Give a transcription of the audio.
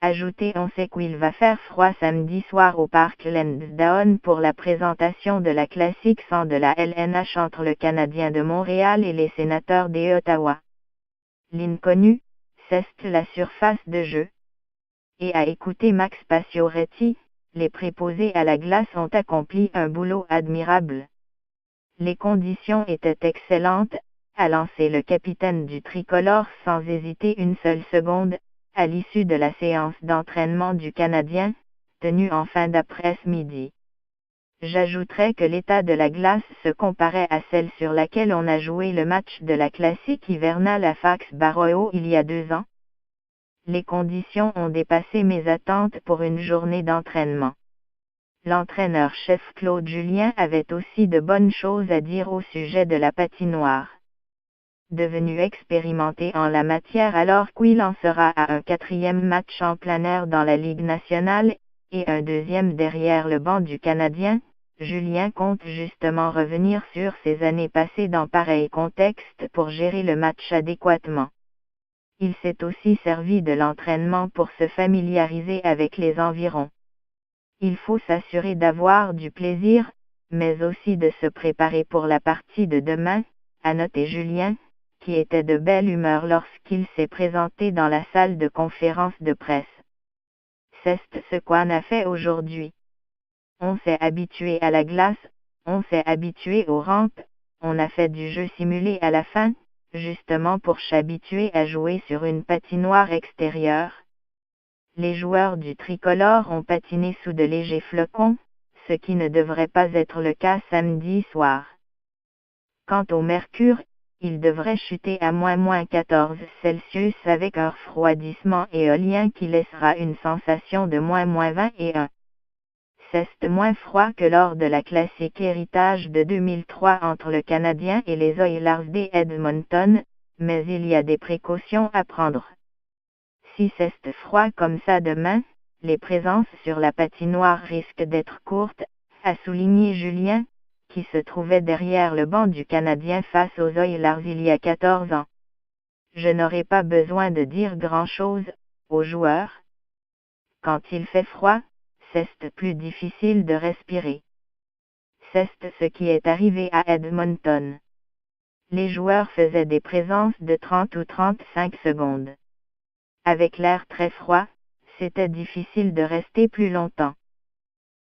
Ajoutez, on sait qu'il va faire froid samedi soir au Parc Lansdowne pour la présentation de la Classique 100 de la LNH entre le Canadien de Montréal et les Sénateurs des Ottawa. L'inconnu, c'est la surface de jeu. Et à écouter Max Pacioretty, les préposés à la glace ont accompli un boulot admirable. Les conditions étaient excellentes, a lancé le capitaine du tricolore sans hésiter une seule seconde, à l'issue de la séance d'entraînement du Canadien, tenue en fin d'après-midi. J'ajouterais que l'état de la glace se comparait à celle sur laquelle on a joué le match de la Classique hivernale à Foxborough il y a 2 ans. Les conditions ont dépassé mes attentes pour une journée d'entraînement. L'entraîneur-chef Claude Julien avait aussi de bonnes choses à dire au sujet de la patinoire. Devenu expérimenté en la matière alors qu'il en sera à un 4e match en plein air dans la Ligue nationale, et un 2e derrière le banc du Canadien, Julien compte justement revenir sur ses années passées dans pareil contexte pour gérer le match adéquatement. Il s'est aussi servi de l'entraînement pour se familiariser avec les environs. Il faut s'assurer d'avoir du plaisir, mais aussi de se préparer pour la partie de demain, a noté Julien, qui était de belle humeur lorsqu'il s'est présenté dans la salle de conférence de presse. C'est ce qu'on a fait aujourd'hui. On s'est habitué à la glace, on s'est habitué aux rampes, on a fait du jeu simulé à la fin, justement pour s'habituer à jouer sur une patinoire extérieure. Les joueurs du tricolore ont patiné sous de légers flocons, ce qui ne devrait pas être le cas samedi soir. Quant au mercure, il devrait chuter à -14 Celsius avec un refroidissement éolien qui laissera une sensation de -21. C'est moins froid que lors de la classique héritage de 2003 entre le Canadien et les Oilers d'Edmonton, mais il y a des précautions à prendre. Si c'est froid comme ça demain, les présences sur la patinoire risquent d'être courtes, a souligné Julien, qui se trouvait derrière le banc du Canadien face aux Oilers il y a 14 ans. Je n'aurai pas besoin de dire grand-chose aux joueurs. Quand il fait froid, c'est plus difficile de respirer. C'est ce qui est arrivé à Edmonton. Les joueurs faisaient des présences de 30 ou 35 secondes. Avec l'air très froid, c'était difficile de rester plus longtemps.